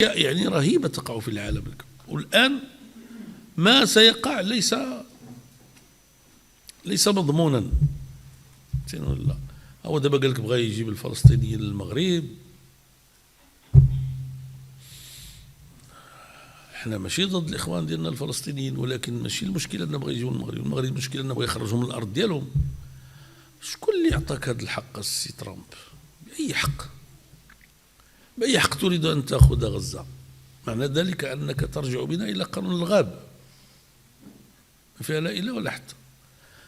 يعني رهيبة تقع في العالم، والآن ما سيقع ليس مضمونا. لا، هو دابا قال لك بغى يجيب الفلسطينيين للمغرب. احنا ماشي ضد الاخوان ديالنا الفلسطينيين، ولكن ماشي المشكله اننا بغى يجيو للمغرب، المشكله اننا بغى يخرجهم من الارض ديالهم. شكون اللي عطاك هذا الحق السي ترامب؟ بأي حق تريد أن تأخذ غزة؟ معنى ذلك أنك ترجع بنا إلى قانون الغاب، ما فيها لا إله ولا حتى.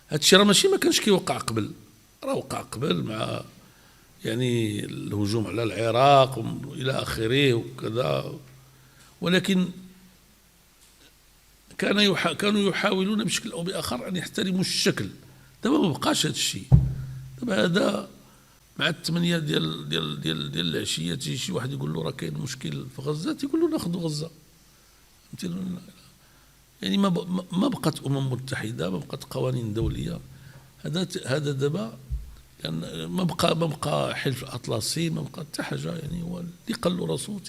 هذا الشيء راه ماشي ما كانش كيوقع قبل، راه وقع قبل مع يعني الهجوم على العراق إلى آخره وكذا، ولكن كانوا يحاولون بشكل أو بآخر أن يحترموا الشكل. دابا ما بقاش هذا الشيء. دابا هذا مع 8 ديال العشيه تيجي شي واحد يقول له راه كاين مشكل في غزه، تيقول له ناخذوا غزه. يعني ما بقات متحده، ما بقات قوانين دوليه. هذا دابا يعني ما بقى حلف اطلسي، ما بقى حتى حاجه. يعني هو اللي قال له راسو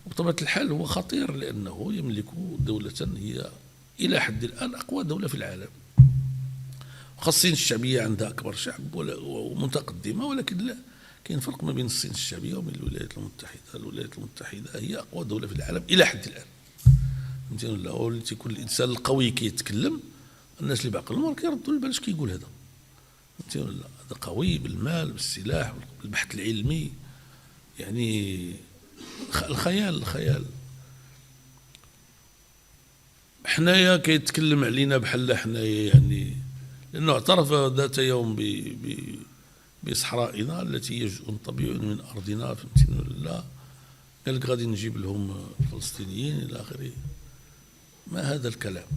وبطبيعه الحال هو خطير، لانه يملك دوله هي الى حد الان اقوى دوله في العالم، الصين الشعبيه عندها اكبر شعب ومتقدمه، ولكن لا، كاين فرق ما بين الصين الشعبيه وبين الولايات المتحده. الولايات المتحده هي اقوى دوله في العالم الى حد الان. فهمتيني ولا؟ هو تيكون الانسان القوي كيتكلم، الناس اللي بعقلهم راه كيردوا البال اش كيقول هذا. فهمتيني ولا؟ هذا قوي بالمال بالسلاح بالبحث العلمي، يعني الخيال. حنايا كيتكلم علينا بحال حنايا، يعني لأنه اعترف ذات يوم بصحرائنا التي هي جزء طبيعي من أرضنا. فهمتيني ولا؟ قال لك غادي نجيب لهم الفلسطينيين إلى آخره. ما هذا الكلام؟